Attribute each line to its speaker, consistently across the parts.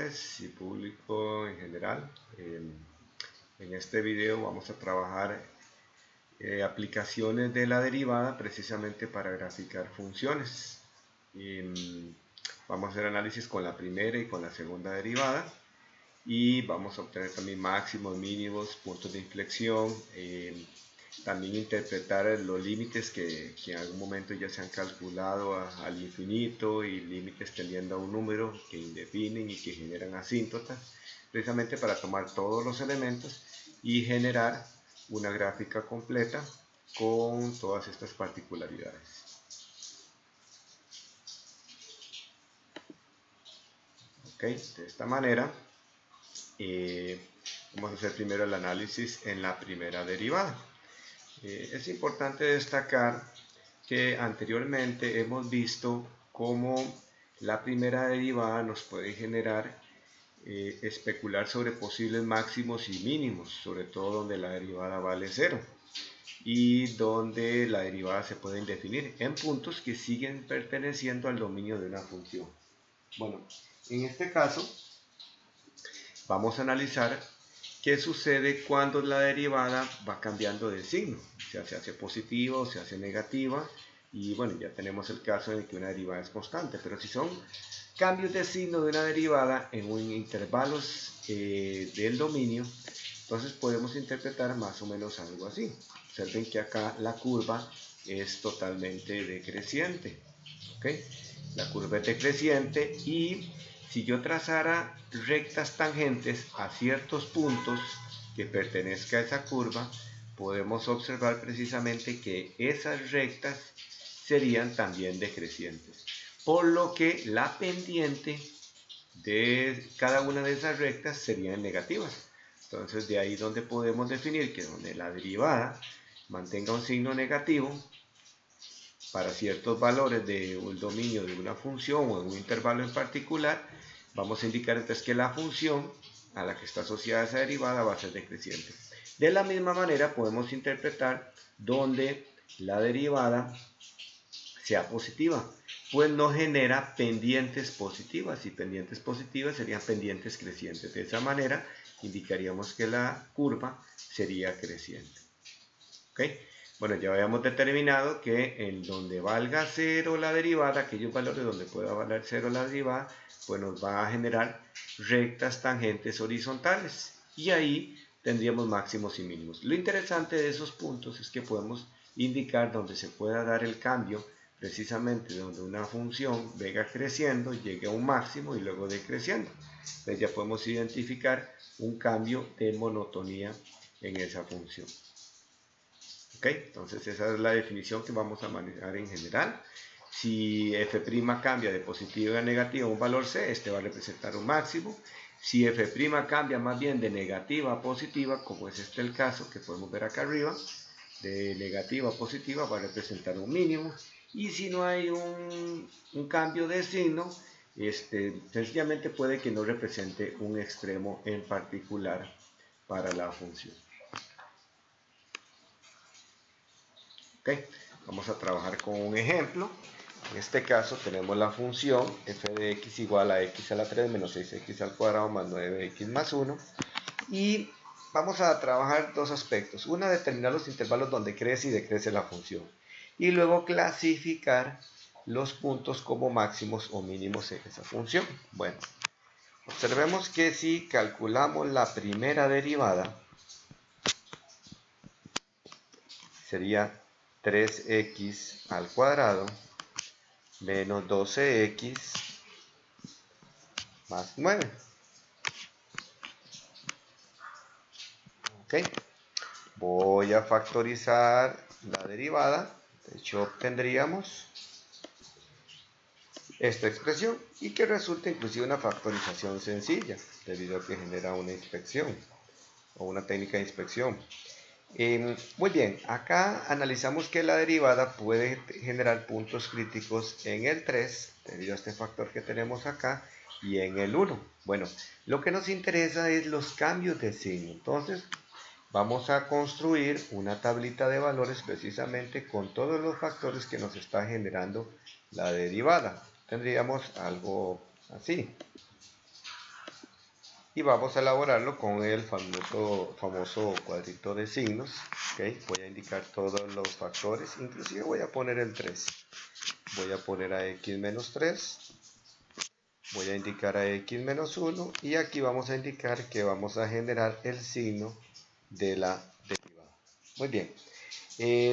Speaker 1: estudiantes y público en general. En este video vamos a trabajar aplicaciones de la derivada precisamente para graficar funciones. Vamos a hacer análisis con la primera y con la segunda derivada y vamos a obtener también máximos, mínimos, puntos de inflexión, también interpretar los límites que en algún momento ya se han calculado al infinito y límites tendiendo a un número que indefinen y que generan asíntotas, precisamente para tomar todos los elementos y generar una gráfica completa con todas estas particularidades. Ok, de esta manera vamos a hacer primero el análisis en la primera derivada. Es importante destacar que anteriormente hemos visto cómo la primera derivada nos puede generar especular sobre posibles máximos y mínimos, sobre todo donde la derivada vale 0 y donde la derivada se puede definir en puntos que siguen perteneciendo al dominio de una función. Bueno, en este caso vamos a analizar qué sucede cuando la derivada va cambiando de signo, o sea, se hace positiva o se hace negativa, y bueno, ya tenemos el caso en que una derivada es constante, pero si son cambios de signo de una derivada en intervalos del dominio, entonces podemos interpretar más o menos algo así. Observen que acá la curva es totalmente decreciente, ¿okay? La curva es decreciente y si yo trazara rectas tangentes a ciertos puntos que pertenezcan a esa curva, podemos observar precisamente que esas rectas serían también decrecientes, por lo que la pendiente de cada una de esas rectas serían negativas. Entonces de ahí donde podemos definir que donde la derivada mantenga un signo negativo para ciertos valores de un dominio de una función o de un intervalo en particular, vamos a indicar entonces que la función a la que está asociada esa derivada va a ser decreciente. De la misma manera podemos interpretar donde la derivada sea positiva, pues no genera pendientes positivas, y pendientes positivas serían pendientes crecientes. De esa manera indicaríamos que la curva sería creciente. ¿Okay? Bueno, ya habíamos determinado que en donde valga 0 la derivada, aquellos valores donde pueda valer 0 la derivada, pues nos va a generar rectas tangentes horizontales y ahí tendríamos máximos y mínimos. Lo interesante de esos puntos es que podemos indicar donde se pueda dar el cambio, precisamente donde una función venga creciendo, llegue a un máximo y luego decreciendo. Entonces ya podemos identificar un cambio de monotonía en esa función. ¿Ok? Entonces esa es la definición que vamos a manejar en general. Si f' cambia de positiva a negativa un valor c, este va a representar un máximo. Si f' cambia más bien de negativa a positiva, como es este el caso que podemos ver acá arriba, de negativa a positiva va a representar un mínimo. Y si no hay un cambio de signo, sencillamente puede que no represente un extremo en particular para la función. Okay. Vamos a trabajar con un ejemplo. En este caso tenemos la función f de x igual a x a la 3 menos 6x al cuadrado más 9x más 1. Y vamos a trabajar dos aspectos. Una, determinar los intervalos donde crece y decrece la función. Y luego clasificar los puntos como máximos o mínimos en esa función. Bueno, observemos que si calculamos la primera derivada, sería 3x al cuadrado menos 12x más 9. Ok, voy a factorizar la derivada. De hecho, obtendríamos esta expresión y que resulta inclusive una factorización sencilla, debido a que genera una inspección o una técnica de inspección. Muy bien, acá analizamos que la derivada puede generar puntos críticos en el 3, debido a este factor que tenemos acá, y en el 1. Bueno, lo que nos interesa es los cambios de signo. Entonces, vamos a construir una tablita de valores precisamente con todos los factores que nos está generando la derivada. Tendríamos algo así. y vamos a elaborarlo con el famoso cuadrito de signos. ¿Okay? Voy a indicar todos los factores, inclusive voy a poner el 3. Voy a poner a x menos 3, voy a indicar a x menos 1 y aquí vamos a indicar que vamos a generar el signo de la derivada. Muy bien,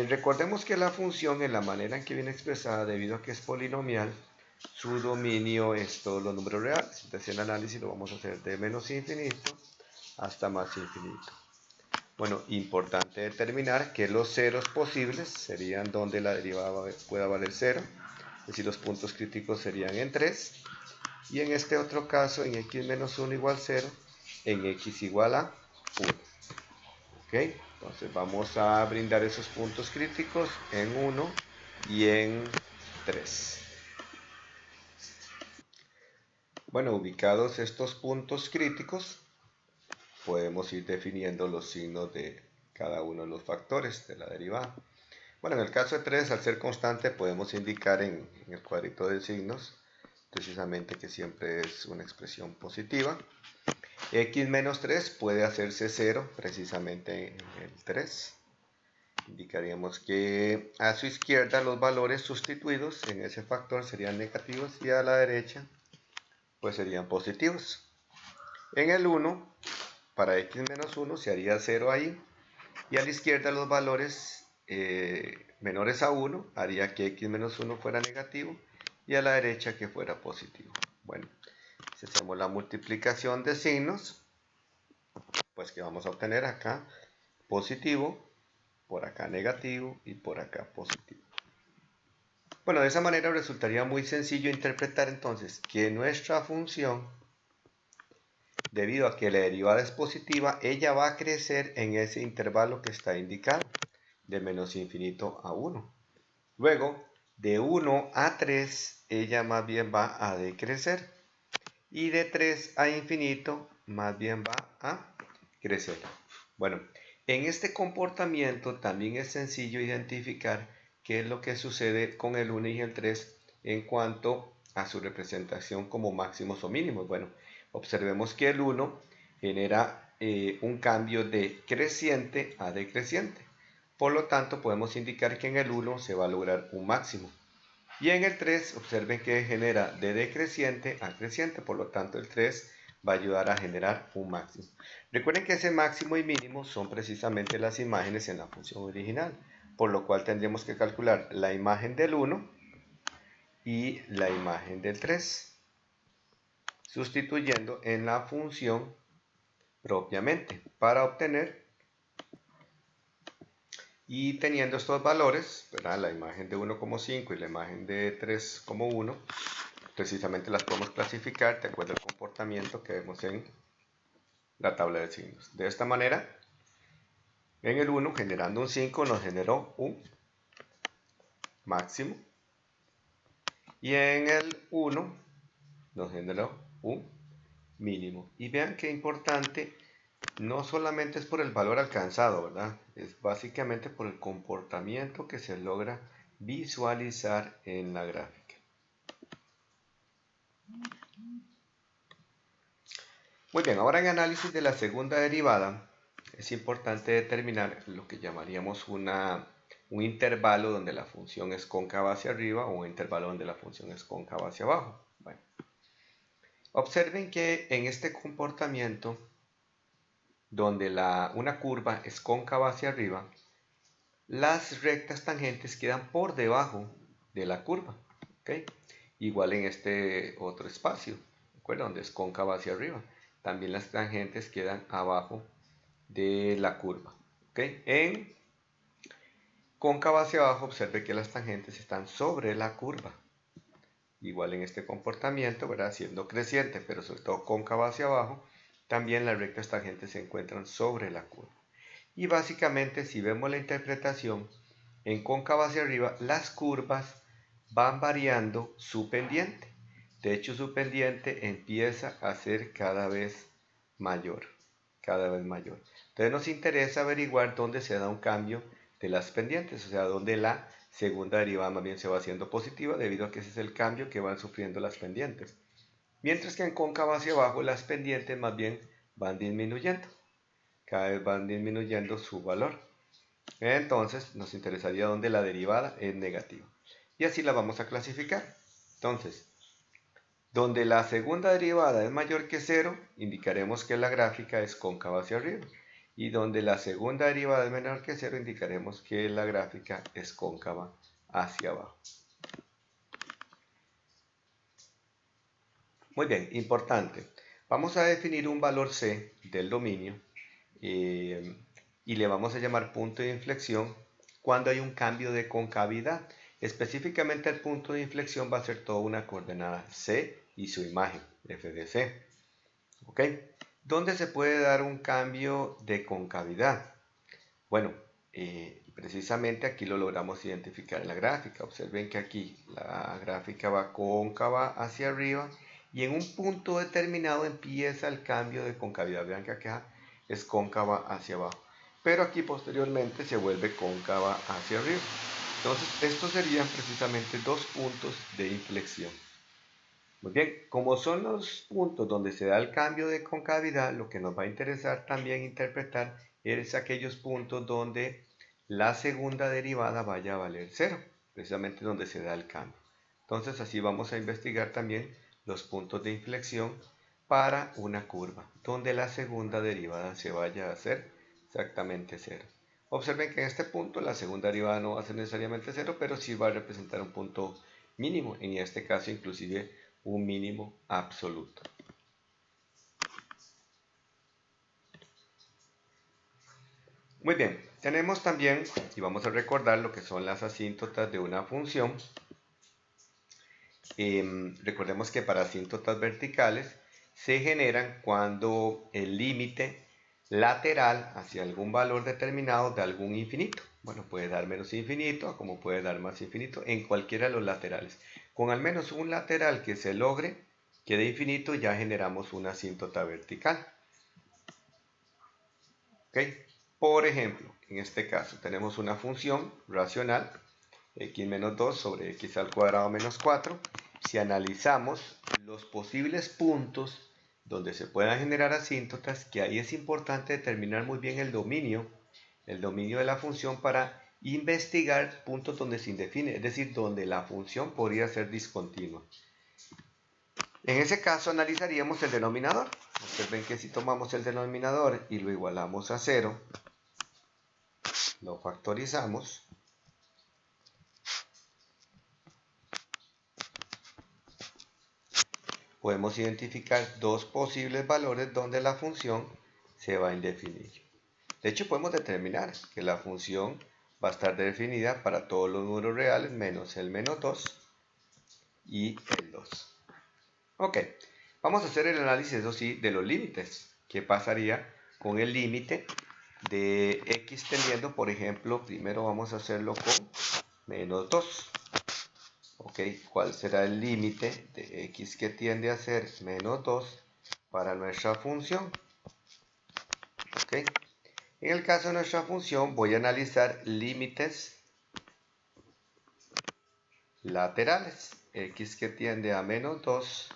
Speaker 1: recordemos que la función en la manera en que viene expresada, debido a que es polinomial, su dominio es todos los números reales. Entonces el análisis lo vamos a hacer de menos infinito hasta más infinito. Bueno, importante determinar que los ceros posibles serían donde la derivada pueda valer 0. Es decir, los puntos críticos serían en 3. Y en este otro caso, en x menos 1 igual 0, en x igual a 1. ¿Ok? Entonces vamos a brindar esos puntos críticos en 1 y en 3. Bueno, ubicados estos puntos críticos, podemos ir definiendo los signos de cada uno de los factores de la derivada. Bueno, en el caso de 3, al ser constante, podemos indicar en el cuadrito de signos, precisamente que siempre es una expresión positiva. X menos 3 puede hacerse 0, precisamente en el 3. Indicaríamos que a su izquierda los valores sustituidos en ese factor serían negativos y a la derecha pues serían positivos. En el 1, para x menos 1 se haría 0 ahí, y a la izquierda los valores menores a 1 haría que x menos 1 fuera negativo y a la derecha que fuera positivo. Bueno, si hacemos la multiplicación de signos, pues que vamos a obtener acá positivo, por acá negativo y por acá positivo. Bueno, de esa manera resultaría muy sencillo interpretar entonces que nuestra función, debido a que la derivada es positiva, ella va a crecer en ese intervalo que está indicado, de menos infinito a 1. Luego, de 1 a 3, ella más bien va a decrecer. Y de 3 a infinito, más bien va a crecer. Bueno, en este comportamiento también es sencillo identificar qué es lo que sucede con el 1 y el 3 en cuanto a su representación como máximos o mínimos. Bueno, observemos que el 1 genera un cambio de creciente a decreciente. Por lo tanto, podemos indicar que en el 1 se va a lograr un máximo. Y en el 3, observen que genera de decreciente a creciente, por lo tanto el 3 va a ayudar a generar un máximo. Recuerden que ese máximo y mínimo son precisamente las imágenes en la función original, por lo cual tendremos que calcular la imagen del 1 y la imagen del 3, sustituyendo en la función propiamente para obtener, y teniendo estos valores, ¿verdad? La imagen de 1 como 5 y la imagen de 3 como 1, precisamente las podemos clasificar de acuerdo al comportamiento que vemos en la tabla de signos. De esta manera, en el 1, generando un 5, nos generó un máximo. Y en el 1, nos generó un mínimo. Y vean qué importante, no solamente es por el valor alcanzado, ¿verdad? Es básicamente por el comportamiento que se logra visualizar en la gráfica. Muy bien, ahora en análisis de la segunda derivada, es importante determinar lo que llamaríamos un intervalo donde la función es cóncava hacia arriba o un intervalo donde la función es cóncava hacia abajo. Bueno, observen que en este comportamiento, donde una curva es cóncava hacia arriba, las rectas tangentes quedan por debajo de la curva. ¿Okay? Igual en este otro espacio, ¿recuerdan? Donde es cóncava hacia arriba. También las tangentes quedan abajo de la curva. ¿Okay? En cóncava hacia abajo, observe que las tangentes están sobre la curva. Igual en este comportamiento, ¿verdad? Siendo creciente, pero sobre todo cóncava hacia abajo, también las rectas tangentes se encuentran sobre la curva. Y básicamente, si vemos la interpretación, en cóncava hacia arriba, las curvas van variando su pendiente. De hecho, su pendiente empieza a ser cada vez mayor, cada vez mayor. Entonces nos interesa averiguar dónde se da un cambio de las pendientes, o sea, dónde la segunda derivada más bien se va haciendo positiva, debido a que ese es el cambio que van sufriendo las pendientes. Mientras que en cóncava hacia abajo, las pendientes más bien van disminuyendo. Cada vez van disminuyendo su valor. Entonces nos interesaría donde la derivada es negativa. Y así la vamos a clasificar. Entonces, donde la segunda derivada es mayor que 0, indicaremos que la gráfica es cóncava hacia arriba. Y donde la segunda derivada es menor que 0, indicaremos que la gráfica es cóncava hacia abajo. Muy bien, importante. Vamos a definir un valor C del dominio y le vamos a llamar punto de inflexión cuando hay un cambio de concavidad. Específicamente el punto de inflexión va a ser toda una coordenada C y su imagen, f de c. ¿Ok? ¿Dónde se puede dar un cambio de concavidad? Bueno, precisamente aquí lo logramos identificar en la gráfica. Observen que aquí la gráfica va cóncava hacia arriba y en un punto determinado empieza el cambio de concavidad. Vean que acá es cóncava hacia abajo, pero aquí posteriormente se vuelve cóncava hacia arriba. Entonces estos serían precisamente dos puntos de inflexión. Muy bien, como son los puntos donde se da el cambio de concavidad, lo que nos va a interesar también interpretar es aquellos puntos donde la segunda derivada vaya a valer 0, precisamente donde se da el cambio. Entonces así vamos a investigar también los puntos de inflexión para una curva, donde la segunda derivada se vaya a hacer exactamente 0. Observen que en este punto la segunda derivada no va a ser necesariamente 0, pero sí va a representar un punto mínimo, en este caso inclusive un mínimo absoluto. Muy bien, tenemos también, y vamos a recordar lo que son las asíntotas de una función. Recordemos que para asíntotas verticales se generan cuando el límite lateral hacia algún valor determinado da algún infinito. Bueno, puede dar menos infinito, como puede dar más infinito, en cualquiera de los laterales. Con al menos un lateral que se logre, que dé infinito, ya generamos una asíntota vertical. ¿Okay? Por ejemplo, en este caso tenemos una función racional, x menos 2 sobre x al cuadrado menos 4. Si analizamos los posibles puntos donde se puedan generar asíntotas, que ahí es importante determinar muy bien el dominio de la función para investigar puntos donde se indefine, es decir, donde la función podría ser discontinua. En ese caso analizaríamos el denominador. Observen que si tomamos el denominador y lo igualamos a 0, lo factorizamos, podemos identificar dos posibles valores donde la función se va a indefinir. De hecho, podemos determinar que la función va a estar definida para todos los números reales menos el menos 2 y el 2. Ok, vamos a hacer el análisis, eso sí, de los límites. ¿Qué pasaría con el límite de x tendiendo, por ejemplo, primero vamos a hacerlo con menos 2. Ok, ¿cuál será el límite de x que tiende a ser menos 2 para nuestra función? Ok, en el caso de nuestra función voy a analizar límites laterales. X que tiende a menos 2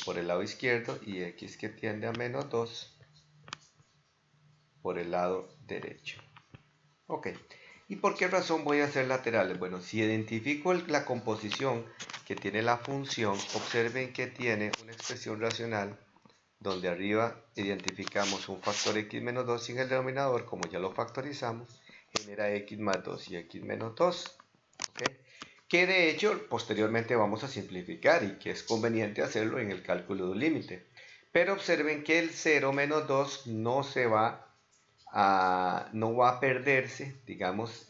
Speaker 1: por el lado izquierdo y x que tiende a menos 2 por el lado derecho. Ok, ¿y por qué razón voy a hacer laterales? Bueno, si identifico la composición que tiene la función, observen que tiene una expresión racional donde arriba identificamos un factor x menos 2 y en el denominador, como ya lo factorizamos, genera x más 2 y x menos 2. ¿Okay? Que de hecho posteriormente vamos a simplificar y que es conveniente hacerlo en el cálculo de un límite. Pero observen que el 0 menos 2 no va a perderse, digamos,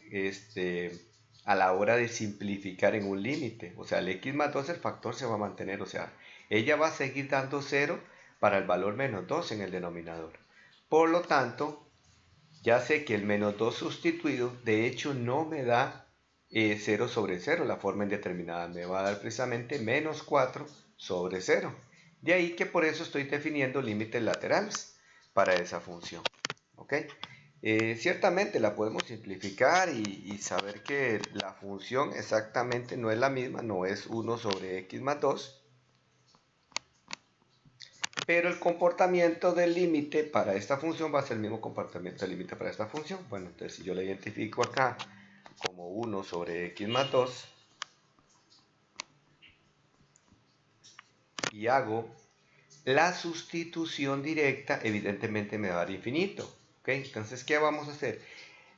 Speaker 1: a la hora de simplificar en un límite. O sea, el x más 2, el factor se va a mantener. O sea, ella va a seguir dando 0 para el valor menos 2 en el denominador. Por lo tanto, ya sé que el menos 2 sustituido, de hecho, no me da 0 sobre 0, la forma indeterminada. Me va a dar precisamente menos 4 sobre 0. De ahí que por eso estoy definiendo límites laterales para esa función. ¿Ok? Ciertamente la podemos simplificar y saber que la función exactamente no es la misma, no es 1 sobre x más 2, pero el comportamiento del límite para esta función va a ser el mismo comportamiento del límite para esta función. Bueno, entonces si yo le identifico acá como 1 sobre x más 2 y hago la sustitución directa, evidentemente me va a dar infinito. ¿Okay? Entonces, ¿qué vamos a hacer?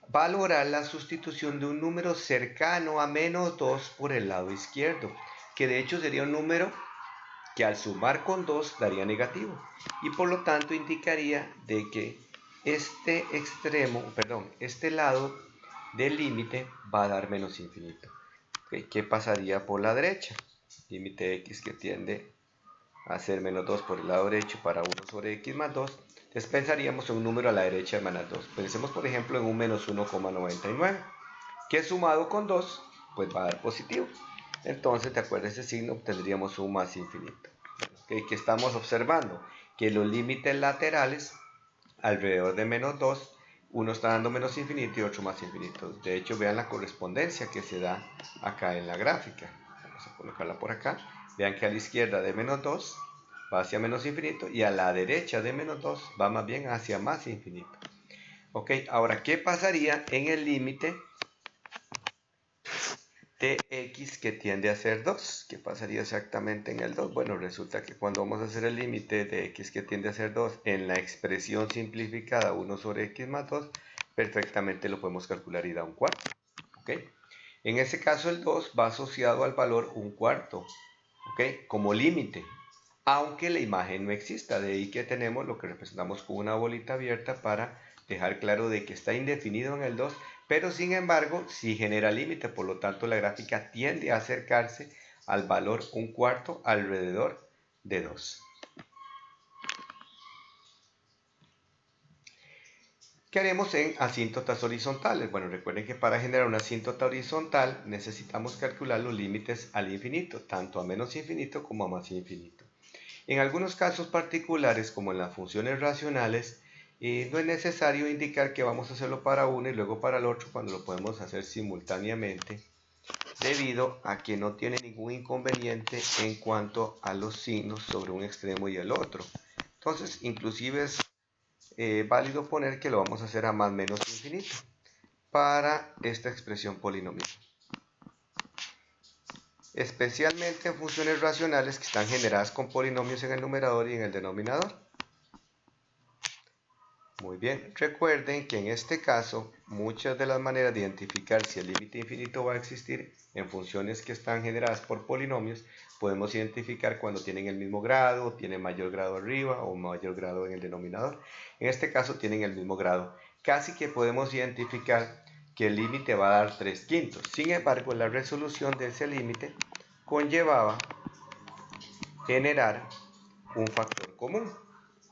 Speaker 1: Valorar la sustitución de un número cercano a menos 2 por el lado izquierdo, que de hecho sería un número que al sumar con 2 daría negativo, y por lo tanto indicaría de que este este lado del límite va a dar menos infinito. ¿Okay? ¿Qué pasaría por la derecha? Límite x que tiende a ser menos 2 por el lado derecho para 1 sobre x más 2, entonces pensaríamos en un número a la derecha de menos 2. Pensemos por ejemplo en un menos 1,99, que sumado con 2, pues va a dar positivo. Entonces, de acuerdo a ese signo, obtendríamos un más infinito. ¿Okay? ¿Qué estamos observando? Que los límites laterales, alrededor de menos 2, uno está dando menos infinito y otro más infinito. De hecho, vean la correspondencia que se da acá en la gráfica. Vamos a colocarla por acá. Vean que a la izquierda de menos 2 va hacia menos infinito y a la derecha de menos 2 va más bien hacia más infinito. Ok, ahora, ¿qué pasaría en el límite de x que tiende a ser 2? ¿Qué pasaría exactamente en el 2? Bueno, resulta que cuando vamos a hacer el límite de x que tiende a ser 2 en la expresión simplificada 1 sobre x más 2, perfectamente lo podemos calcular y da un cuarto. ¿Ok? En ese caso el 2 va asociado al valor un cuarto, ¿ok? Como límite, aunque la imagen no exista. De ahí que tenemos lo que representamos con una bolita abierta para dejar claro de que está indefinido en el 2, pero sin embargo sí genera límite, por lo tanto la gráfica tiende a acercarse al valor un cuarto alrededor de 2. ¿Qué haremos en asíntotas horizontales? Bueno, recuerden que para generar una asíntota horizontal necesitamos calcular los límites al infinito, tanto a menos infinito como a más infinito. En algunos casos particulares, como en las funciones racionales, no es necesario indicar que vamos a hacerlo para uno y luego para el otro cuando lo podemos hacer simultáneamente, debido a que no tiene ningún inconveniente en cuanto a los signos sobre un extremo y el otro. Entonces, inclusive es válido poner que lo vamos a hacer a más menos infinito para esta expresión polinomial, especialmente en funciones racionales que están generadas con polinomios en el numerador y en el denominador. Muy bien, recuerden que en este caso muchas de las maneras de identificar si el límite infinito va a existir en funciones que están generadas por polinomios, podemos identificar cuando tienen el mismo grado, tienen mayor grado arriba o mayor grado en el denominador. En este caso tienen el mismo grado. Casi que podemos identificar que el límite va a dar 3/5. Sin embargo, la resolución de ese límite conllevaba generar un factor común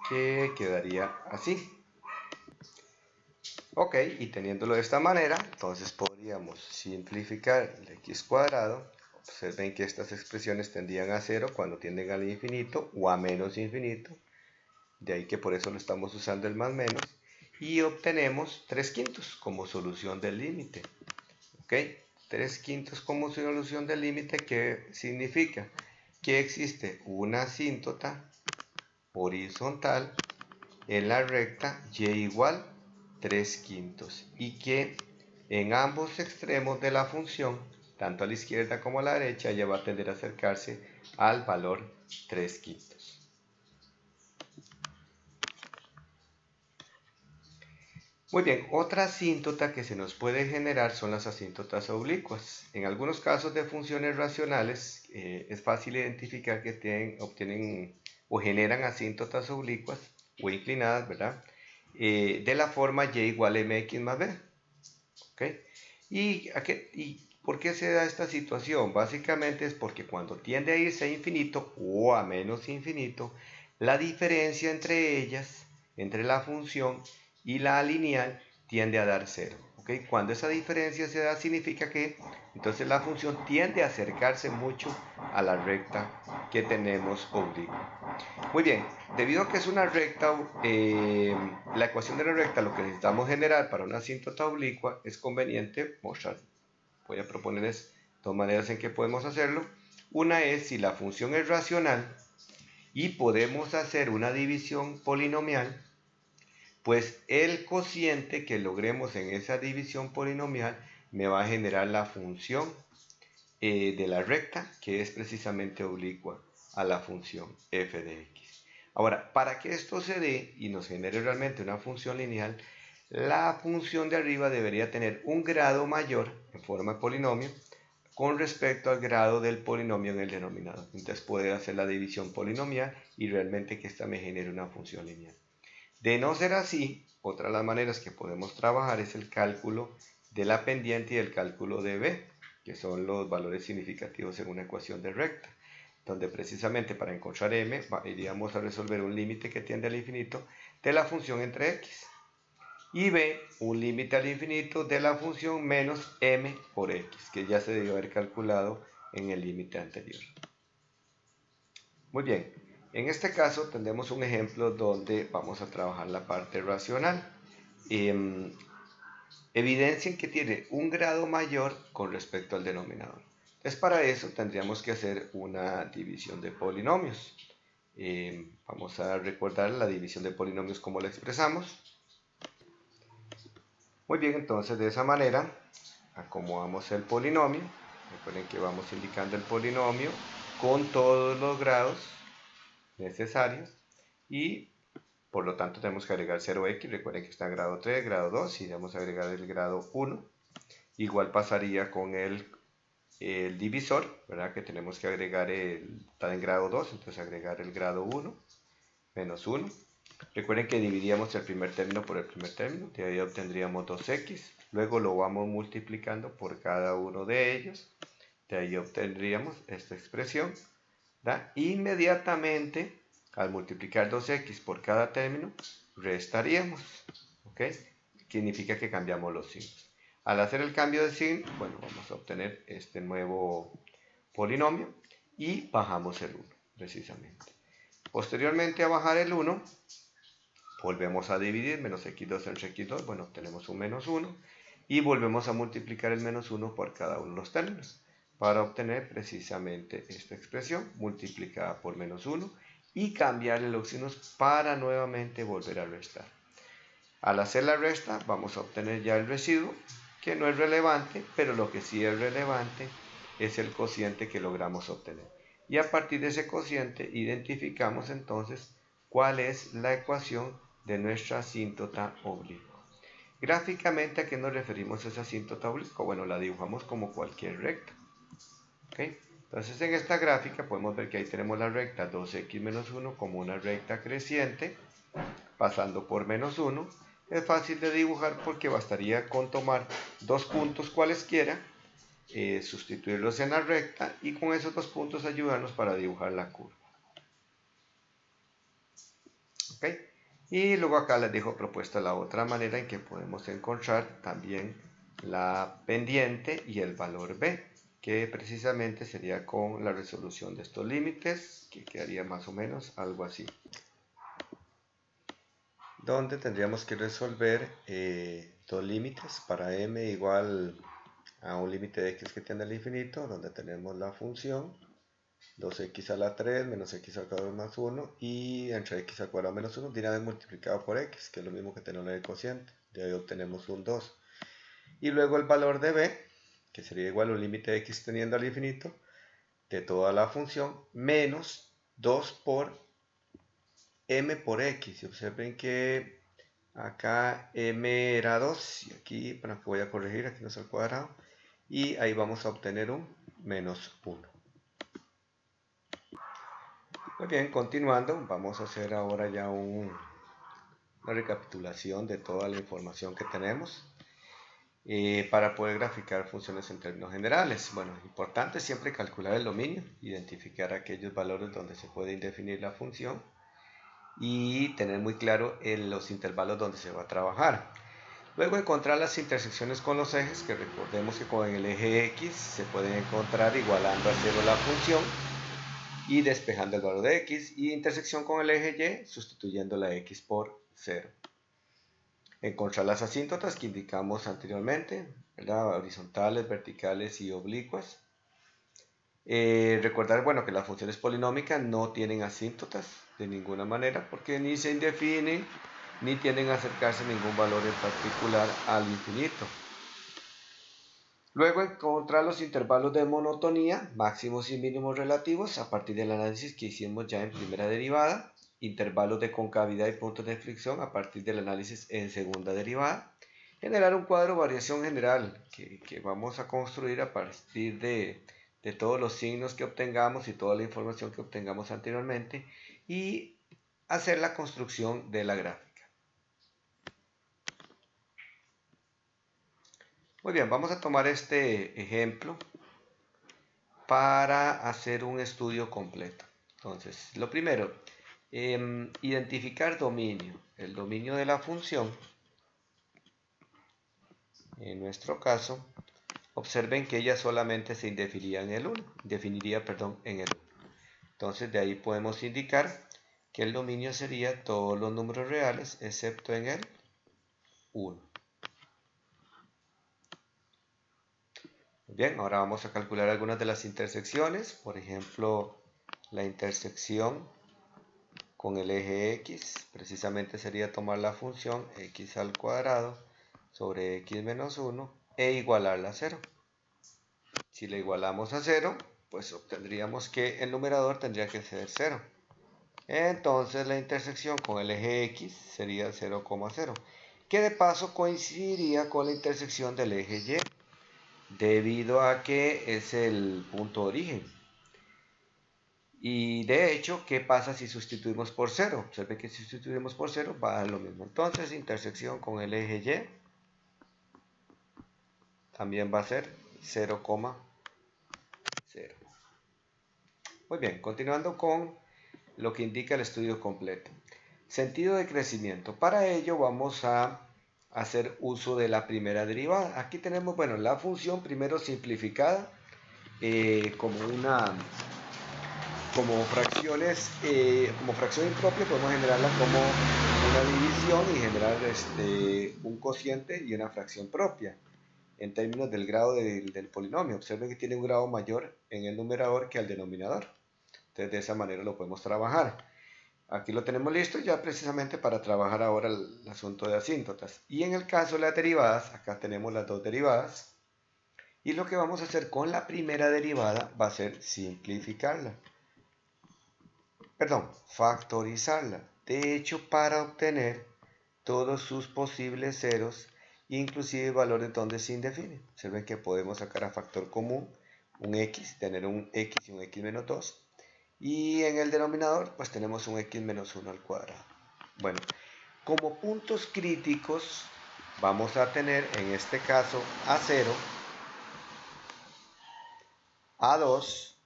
Speaker 1: que quedaría así. Ok, y teniéndolo de esta manera, entonces podríamos simplificar el x cuadrado. Observen que estas expresiones tendían a 0 cuando tienden al infinito o a menos infinito. De ahí que por eso lo estamos usando el más menos. Y obtenemos 3/5 como solución del límite. Ok, 3/5 como solución del límite, ¿qué significa? Que existe una asíntota horizontal en la recta y igual 3/5 y que en ambos extremos de la función, tanto a la izquierda como a la derecha, ella va a tender a acercarse al valor 3/5. Muy bien, otra asíntota que se nos puede generar son las asíntotas oblicuas. En algunos casos de funciones racionales es fácil identificar que obtienen o generan asíntotas oblicuas o inclinadas, ¿verdad? De la forma y igual a mx más b. ¿Okay? ¿Y por qué se da esta situación? Básicamente es porque cuando tiende a irse a infinito o a menos infinito, la diferencia entre ellas, entre la función y la lineal, tiende a dar 0. ¿Okay? Cuando esa diferencia se da, significa que entonces la función tiende a acercarse mucho a la recta que tenemos oblicua. Muy bien, debido a que es una recta, la ecuación de la recta, lo que necesitamos generar para una asíntota oblicua, es conveniente mostrar. Voy a proponerles dos maneras en que podemos hacerlo. Una es si la función es racional, y podemos hacer una división polinomial, pues el cociente que logremos en esa división polinomial me va a generar la función de la recta, que es precisamente oblicua a la función f de x. Ahora, para que esto se dé y nos genere realmente una función lineal, la función de arriba debería tener un grado mayor en forma de polinomio con respecto al grado del polinomio en el denominador. Entonces puedo hacer la división polinomial y realmente que esta me genere una función lineal. De no ser así, otra de las maneras que podemos trabajar es el cálculo de la pendiente y el cálculo de b, que son los valores significativos en una ecuación de recta, donde precisamente para encontrar m iríamos a resolver un límite que tiende al infinito de la función entre x y b un límite al infinito de la función menos m por x, que ya se debió haber calculado en el límite anterior. Muy bien, en este caso tendremos un ejemplo donde vamos a trabajar la parte racional. Evidencien que tiene un grado mayor con respecto al denominador. Entonces para eso tendríamos que hacer una división de polinomios. Vamos a recordar la división de polinomios como la expresamos. Muy bien, entonces de esa manera acomodamos el polinomio. Recuerden que vamos indicando el polinomio con todos los grados necesarios y por lo tanto tenemos que agregar 0x. Recuerden que está en grado 3, grado 2 y vamos a agregar el grado 1. Igual pasaría con el divisor, ¿verdad? Que tenemos que agregar, está en grado 2, entonces agregar el grado 1 menos 1. Recuerden que dividíamos el primer término por el primer término, de ahí obtendríamos 2x, luego lo vamos multiplicando por cada uno de ellos, de ahí obtendríamos esta expresión, ¿verdad? Inmediatamente, al multiplicar 2x por cada término, restaríamos, ¿ok? Significa que cambiamos los signos. Al hacer el cambio de signo, bueno, vamos a obtener este nuevo polinomio y bajamos el 1, precisamente. Posteriormente a bajar el 1, volvemos a dividir, menos x2 entre x2, bueno, obtenemos un menos 1, y volvemos a multiplicar el menos 1 por cada uno de los términos, para obtener precisamente esta expresión, multiplicada por menos 1, y cambiarle los signos para nuevamente volver a restar. Al hacer la resta, vamos a obtener ya el residuo, que no es relevante, pero lo que sí es relevante es el cociente que logramos obtener. Y a partir de ese cociente identificamos entonces cuál es la ecuación de nuestra asíntota oblicua. Gráficamente, ¿a qué nos referimos a esa asíntota oblicua? Bueno, la dibujamos como cualquier recta. ¿Okay? Entonces en esta gráfica podemos ver que ahí tenemos la recta 2x menos 1 como una recta creciente, pasando por menos 1. Es fácil de dibujar porque bastaría con tomar dos puntos cualesquiera, sustituirlos en la recta y con esos dos puntos ayudarnos para dibujar la curva. ¿Okay? Y luego acá les dejo propuesta la otra manera en que podemos encontrar también la pendiente y el valor b, que precisamente sería con la resolución de estos límites, que quedaría más o menos algo así, donde tendríamos que resolver dos límites para m igual a un límite de x que tiende al infinito, donde tenemos la función 2x a la 3 menos x al cuadrado más 1 y entre x al cuadrado menos 1 de una vez multiplicado por x, que es lo mismo que tener el cociente, de ahí obtenemos un 2. Y luego el valor de b, que sería igual a un límite de x tendiendo al infinito de toda la función, menos 2 por m por x. Y observen que acá m era 2 y aquí, bueno, voy a corregir, aquí no es al cuadrado, y ahí vamos a obtener un menos 1. Muy bien, continuando, vamos a hacer ahora ya una recapitulación de toda la información que tenemos para poder graficar funciones en términos generales. Bueno, importante siempre calcular el dominio, identificar aquellos valores donde se puede indefinir la función y tener muy claro los intervalos donde se va a trabajar. Luego encontrar las intersecciones con los ejes, que recordemos que con el eje X se pueden encontrar igualando a 0 la función y despejando el valor de x, y intersección con el eje Y sustituyendo la x por 0. Encontrar las asíntotas que indicamos anteriormente, ¿verdad? Horizontales, verticales y oblicuas. Recordar, bueno, que las funciones polinómicas no tienen asíntotas de ninguna manera porque ni se indefinen ni tienden a acercarse a ningún valor en particular al infinito. Luego encontrar los intervalos de monotonía, máximos y mínimos relativos, a partir del análisis que hicimos ya en primera derivada. Intervalos de concavidad y puntos de fricción a partir del análisis en segunda derivada. Generar un cuadro de variación general que vamos a construir a partir de todos los signos que obtengamos y toda la información que obtengamos anteriormente. Y hacer la construcción de la gráfica. Muy bien, vamos a tomar este ejemplo para hacer un estudio completo. Entonces, lo primero, identificar dominio. El dominio de la función, en nuestro caso, observen que ella solamente se definiría en el 1. Entonces, de ahí podemos indicar que el dominio sería todos los números reales excepto en el 1. Bien, ahora vamos a calcular algunas de las intersecciones. Por ejemplo, la intersección con el eje X, precisamente sería tomar la función x al cuadrado sobre x menos 1 e igualarla a 0. Si la igualamos a 0, pues obtendríamos que el numerador tendría que ser 0. Entonces la intersección con el eje X sería 0,0, que de paso coincidiría con la intersección del eje Y, debido a que es el punto de origen. Y de hecho, ¿qué pasa si sustituimos por 0? Observe que si sustituimos por 0 va a dar lo mismo. Entonces, intersección con el eje Y también va a ser 0,0. Muy bien, continuando con lo que indica el estudio completo. Sentido de crecimiento. Para ello vamos a hacer uso de la primera derivada. Aquí tenemos, bueno, la función primero simplificada como fracciones, como fracción impropia podemos generarla como una división y generar un cociente y una fracción propia en términos del grado del polinomio. Observen que tiene un grado mayor en el numerador que al denominador. Entonces de esa manera lo podemos trabajar. Aquí lo tenemos listo ya precisamente para trabajar ahora el asunto de asíntotas. Y en el caso de las derivadas, acá tenemos las dos derivadas. Y lo que vamos a hacer con la primera derivada va a ser simplificarla. Factorizarla. De hecho, para obtener todos sus posibles ceros, inclusive valores donde se indefine. Observen que podemos sacar a factor común un x, tener un x y un x menos 2. Y en el denominador, pues tenemos un x menos 1 al cuadrado. Bueno, como puntos críticos, vamos a tener en este caso a 0, a 2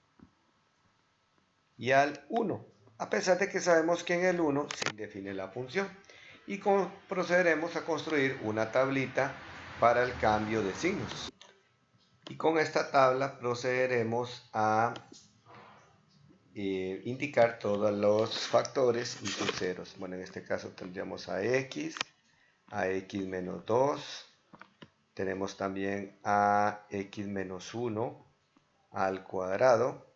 Speaker 1: y al 1. A pesar de que sabemos que en el 1 se define la función. Y procederemos a construir una tablita para el cambio de signos. Y con esta tabla procederemos a indicar todos los factores y sus ceros. Bueno, en este caso tendríamos a x menos 2, tenemos también a x menos 1 al cuadrado,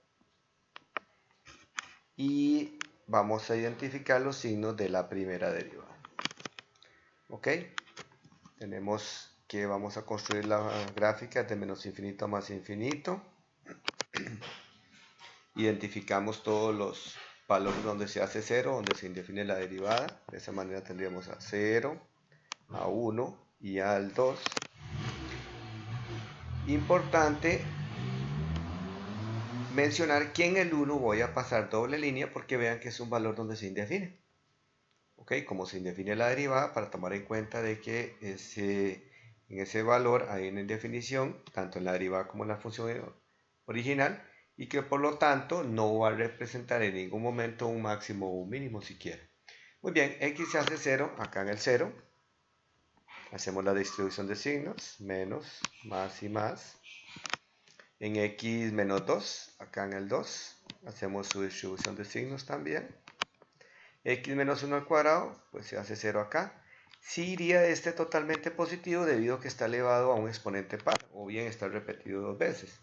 Speaker 1: y vamos a identificar los signos de la primera derivada. Ok, tenemos que vamos a construir la gráfica de menos infinito a más infinito. Identificamos todos los valores donde se hace 0, donde se define la derivada. De esa manera tendríamos a 0, a 1 y al 2. Importante mencionar que en el 1 voy a pasar doble línea porque vean que es un valor donde se indefine. Ok, como se indefine la derivada, para tomar en cuenta de que en ese valor hay una indefinición, tanto en la derivada como en la función original, y que por lo tanto no va a representar en ningún momento un máximo o un mínimo siquiera. Muy bien, x se hace 0, acá en el 0. Hacemos la distribución de signos, menos, más y más. En x menos 2, acá en el 2, hacemos su distribución de signos también. X menos 1 al cuadrado, pues se hace 0 acá. Sí iría este totalmente positivo debido a que está elevado a un exponente par, o bien está repetido dos veces.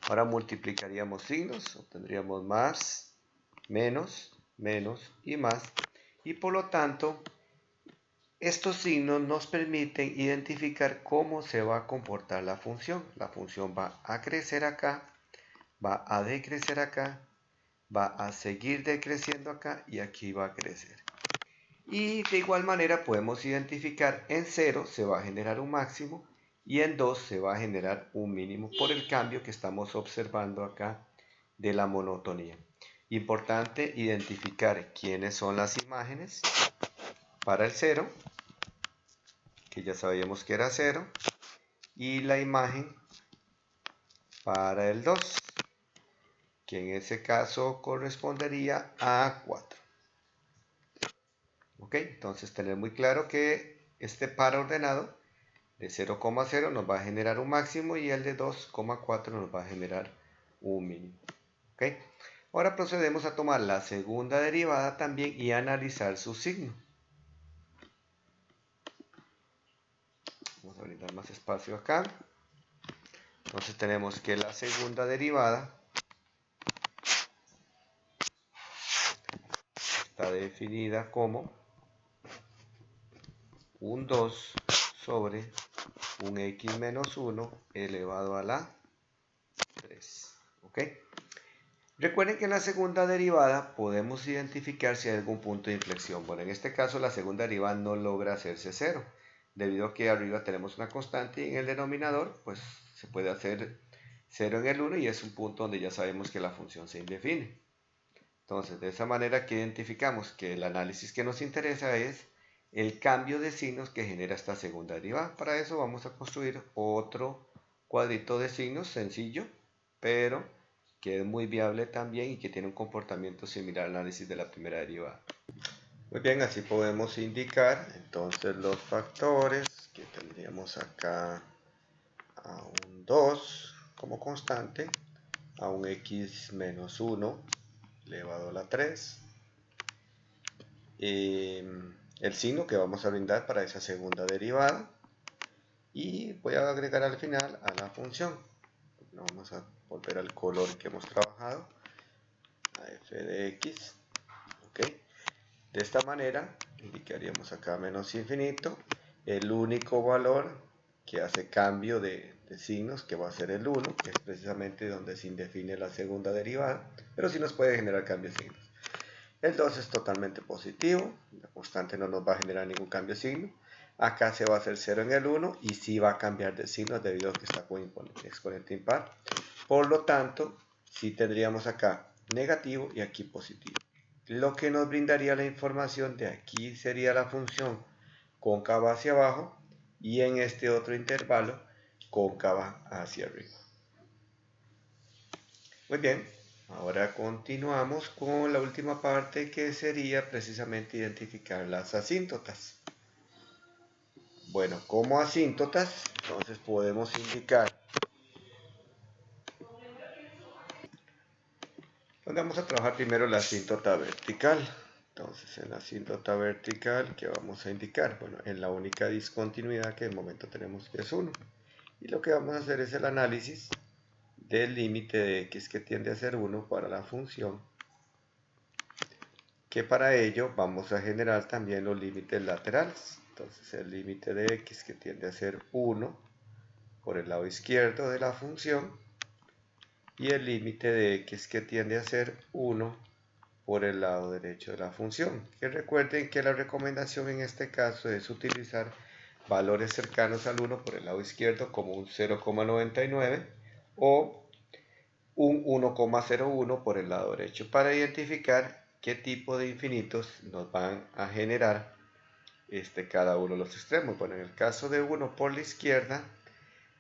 Speaker 1: Ahora multiplicaríamos signos, obtendríamos más, menos, menos y más. Y por lo tanto, estos signos nos permiten identificar cómo se va a comportar la función. La función va a crecer acá, va a decrecer acá, va a seguir decreciendo acá y aquí va a crecer. Y de igual manera podemos identificar en 0 se va a generar un máximo y en 2 se va a generar un mínimo por el cambio que estamos observando acá de la monotonía. Importante identificar quiénes son las imágenes para el 0, que ya sabíamos que era 0, y la imagen para el 2, que en ese caso correspondería a 4. ¿Ok? Entonces tener muy claro que este par ordenado de 0,0 nos va a generar un máximo y el de 2,4 nos va a generar un mínimo. ¿Ok? Ahora procedemos a tomar la segunda derivada también y analizar su signo. Vamos a brindar más espacio acá. Entonces tenemos que la segunda derivada está definida como un 2 sobre un x menos 1 elevado a la 3. ¿Ok? Recuerden que en la segunda derivada podemos identificar si hay algún punto de inflexión. Bueno, en este caso la segunda derivada no logra hacerse 0, debido a que arriba tenemos una constante y en el denominador pues se puede hacer 0 en el 1 y es un punto donde ya sabemos que la función se indefine. Entonces, de esa manera que identificamos que el análisis que nos interesa es el cambio de signos que genera esta segunda derivada. Para eso vamos a construir otro cuadrito de signos sencillo, pero que es muy viable también y que tiene un comportamiento similar al análisis de la primera derivada. Muy bien, así podemos indicar entonces los factores que tendríamos acá a un 2 como constante, a un x menos 1 elevado a la 3, el signo que vamos a brindar para esa segunda derivada y voy a agregar al final a la función. Vamos a volver al color que hemos trabajado, a f de x. ¿Okay? De esta manera indicaríamos acá menos infinito, el único valor que hace cambio de signos, que va a ser el 1, que es precisamente donde se indefine la segunda derivada, pero sí nos puede generar cambios de signos. El 2 es totalmente positivo, la constante no nos va a generar ningún cambio de signo. Acá se va a hacer 0 en el 1 y sí va a cambiar de signo debido a que está con exponente impar. Por lo tanto, sí tendríamos acá negativo y aquí positivo. Lo que nos brindaría la información de aquí sería la función cóncava hacia abajo y en este otro intervalo cóncava hacia arriba. Muy bien, ahora continuamos con la última parte que sería precisamente identificar las asíntotas. Bueno, como asíntotas, entonces podemos indicar. Vamos a trabajar primero la asíntota vertical. Entonces, en la asíntota vertical, ¿qué vamos a indicar? Bueno, en la única discontinuidad que de momento tenemos que es 1. Y lo que vamos a hacer es el análisis del límite de x que tiende a ser 1 para la función, que para ello vamos a generar también los límites laterales. Entonces el límite de x que tiende a ser 1 por el lado izquierdo de la función y el límite de x que tiende a ser 1 por el lado derecho de la función. Que recuerden que la recomendación en este caso es utilizar valores cercanos al 1 por el lado izquierdo como un 0,99 o un 1,01 por el lado derecho para identificar qué tipo de infinitos nos van a generar cada uno de los extremos. Bueno, en el caso de 1 por la izquierda,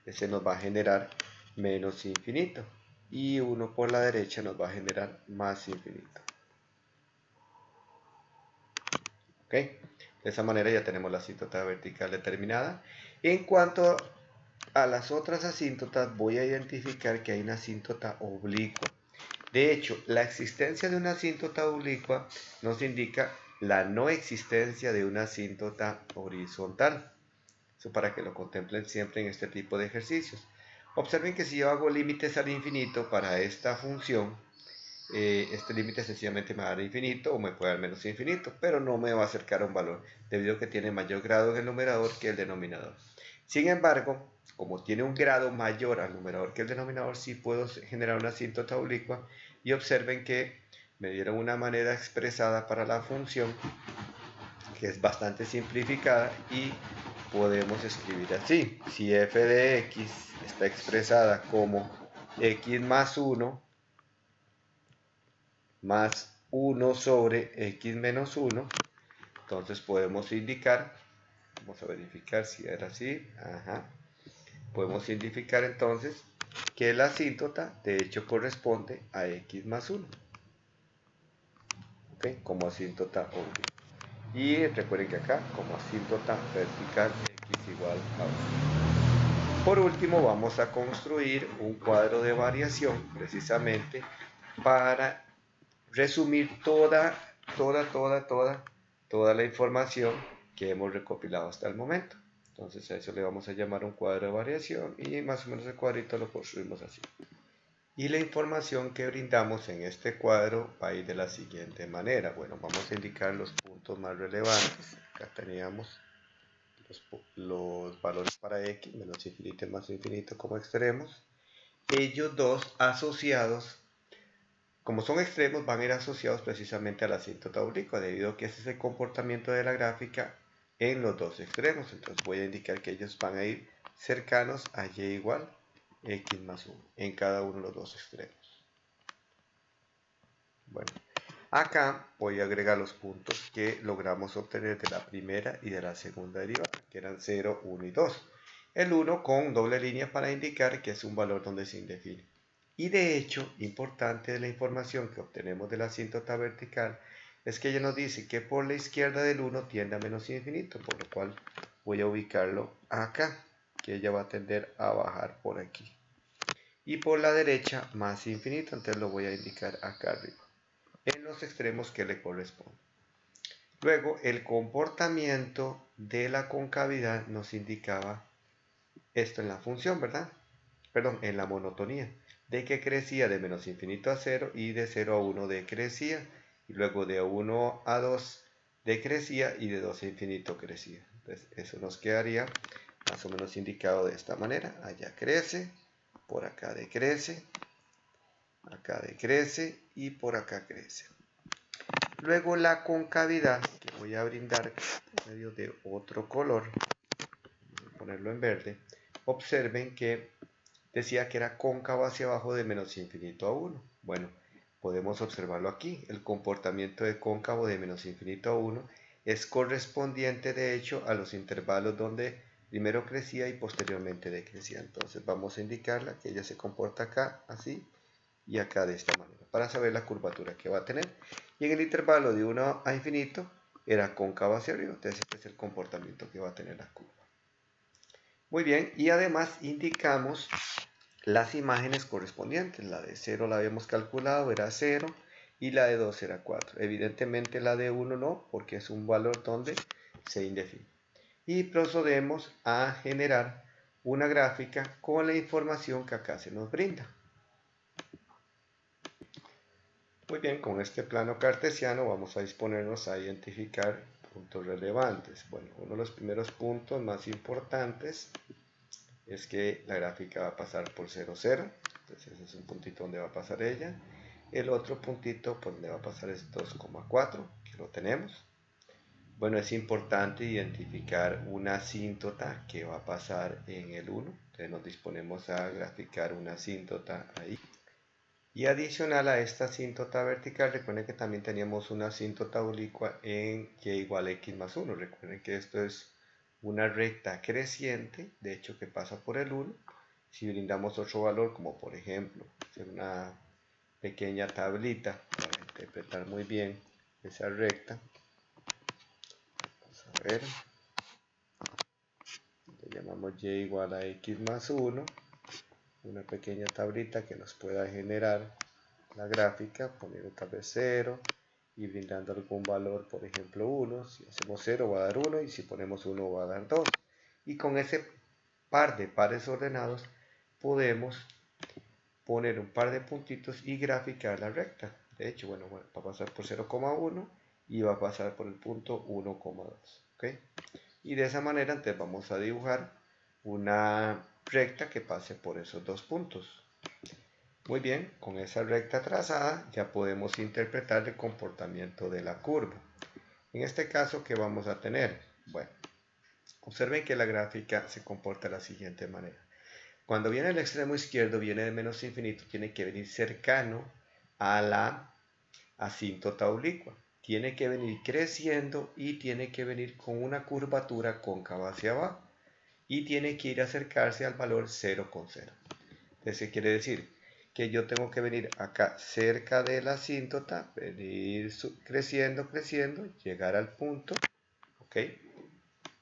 Speaker 1: ese nos va a generar menos infinito y 1 por la derecha nos va a generar más infinito. ¿Ok? De esa manera ya tenemos la asíntota vertical determinada. En cuanto a las otras asíntotas, voy a identificar que hay una asíntota oblicua. De hecho, la existencia de una asíntota oblicua nos indica la no existencia de una asíntota horizontal. Eso para que lo contemplen siempre en este tipo de ejercicios. Observen que si yo hago límites al infinito para esta función, este límite sencillamente me va a dar infinito o me puede dar menos infinito, pero no me va a acercar a un valor, debido a que tiene mayor grado en el numerador que el denominador. Sin embargo, como tiene un grado mayor al numerador que el denominador, sí puedo generar una asíntota oblicua, y observen que me dieron una manera expresada para la función que es bastante simplificada y podemos escribir así: si f de x está expresada como x más 1 más 1 sobre x menos 1, entonces podemos indicar, vamos a verificar si era así, podemos indicar entonces que la asíntota de hecho corresponde a x más 1, ¿okay? Como asíntota obvia. Y recuerden que acá, como asíntota vertical, x igual a 1. Por último, vamos a construir un cuadro de variación precisamente para resumir toda la información que hemos recopilado hasta el momento. Entonces a eso le vamos a llamar un cuadro de variación, y más o menos el cuadrito lo construimos así. Y la información que brindamos en este cuadro va a ir de la siguiente manera. Bueno, vamos a indicar los puntos más relevantes. Acá teníamos los valores para x, menos infinito y más infinito como extremos. Ellos dos asociados, como son extremos, van a ir asociados precisamente a la asíntota oblicua, debido a que ese es el comportamiento de la gráfica en los dos extremos. Entonces voy a indicar que ellos van a ir cercanos a y igual x más 1 en cada uno de los dos extremos. Bueno, acá voy a agregar los puntos que logramos obtener de la primera y de la segunda derivada, que eran 0, 1 y 2. El 1 con doble línea para indicar que es un valor donde se indefine. Y de hecho, importante de la información que obtenemos de la asíntota vertical es que ella nos dice que por la izquierda del 1 tiende a menos infinito, por lo cual voy a ubicarlo acá, que ella va a tender a bajar por aquí. Y por la derecha más infinito, entonces lo voy a indicar acá arriba, en los extremos que le corresponden. Luego, el comportamiento de la concavidad nos indicaba esto en la función, ¿verdad? Perdón, en la monotonía, de que crecía de menos infinito a 0 y de 0 a 1 decrecía, y luego de 1 a 2 decrecía y de 2 a infinito crecía. Entonces eso nos quedaría más o menos indicado de esta manera: allá crece, por acá decrece y por acá crece. Luego la concavidad, que voy a brindar por medio de otro color, voy a ponerlo en verde. Observen que decía que era cóncavo hacia abajo de menos infinito a 1. Bueno, podemos observarlo aquí. El comportamiento de cóncavo de menos infinito a 1 es correspondiente de hecho a los intervalos donde primero crecía y posteriormente decrecía. Entonces vamos a indicarla que ella se comporta acá así y acá de esta manera, para saber la curvatura que va a tener. Y en el intervalo de 1 a infinito era cóncavo hacia arriba. Entonces este es el comportamiento que va a tener la curva. Muy bien, y además indicamos las imágenes correspondientes. La de 0 la habíamos calculado, era 0, y la de 2 era 4. Evidentemente la de 1 no, porque es un valor donde se indefine. Y procedemos a generar una gráfica con la información que acá se nos brinda. Muy bien, con este plano cartesiano vamos a disponernos a identificar puntos relevantes. Bueno, uno de los primeros puntos más importantes es que la gráfica va a pasar por 0, 0. Entonces ese es un puntito donde va a pasar ella. El otro puntito por donde va a pasar es 2,4, que lo tenemos. Bueno, es importante identificar una asíntota que va a pasar en el 1. Entonces nos disponemos a graficar una asíntota ahí. Y adicional a esta asíntota vertical, recuerden que también teníamos una asíntota oblicua en y igual a x más 1. Recuerden que esto es una recta creciente, de hecho que pasa por el 1. Si brindamos otro valor, como por ejemplo una pequeña tablita para interpretar muy bien esa recta, vamos a ver, le llamamos y igual a x más 1, una pequeña tablita que nos pueda generar la gráfica, poniendo tal vez 0 y brindando algún valor, por ejemplo 1. Si hacemos 0 va a dar 1, y si ponemos 1 va a dar 2. Y con ese par de pares ordenados podemos poner un par de puntitos y graficar la recta. De hecho, bueno, va a pasar por 0,1 y va a pasar por el punto 1,2. ¿Okay? Y de esa manera entonces vamos a dibujar una recta que pase por esos dos puntos. Muy bien, con esa recta trazada ya podemos interpretar el comportamiento de la curva. En este caso, ¿qué vamos a tener? Bueno, observen que la gráfica se comporta de la siguiente manera. Cuando viene el extremo izquierdo, viene de menos infinito, tiene que venir cercano a la asíntota oblicua. Tiene que venir creciendo y tiene que venir con una curvatura cóncava hacia abajo. Y tiene que ir a acercarse al valor 0,0. Entonces, ¿qué quiere decir? Que yo tengo que venir acá cerca de la asíntota, venir creciendo, creciendo, llegar al punto, ¿ok?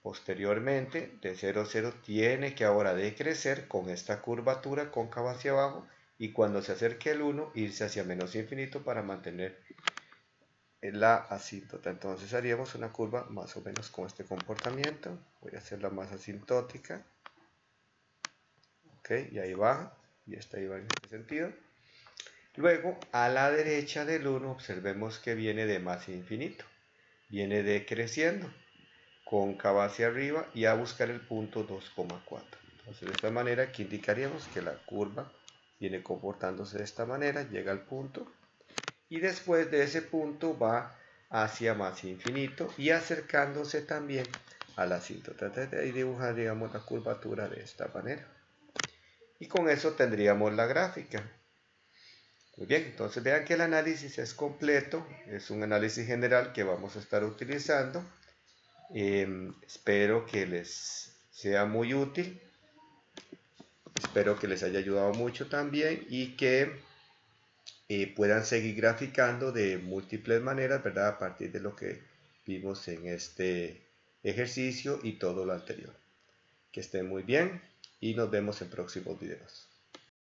Speaker 1: Posteriormente, de 0 a 0 tiene que ahora decrecer con esta curvatura cóncava hacia abajo y cuando se acerque el 1, irse hacia menos infinito para mantener la asíntota. Entonces haríamos una curva más o menos con este comportamiento. Voy a hacerla más asintótica. Ok, y ahí baja, y esta iba en este sentido. Luego, a la derecha del 1, observemos que viene de más infinito. Viene decreciendo, cóncava hacia arriba y a buscar el punto 2,4. Entonces, de esta manera, aquí indicaríamos que la curva viene comportándose de esta manera, llega al punto y después de ese punto va hacia más infinito y acercándose también a la asíntota. Entonces, ahí dibujaríamos la curvatura de esta manera. Y con eso tendríamos la gráfica. Muy bien, entonces vean que el análisis es completo, es un análisis general que vamos a estar utilizando. Espero que les sea muy útil, espero que les haya ayudado mucho también y que puedan seguir graficando de múltiples maneras, ¿verdad? A partir de lo que vimos en este ejercicio y todo lo anterior. Que estén muy bien y nos vemos en próximos videos.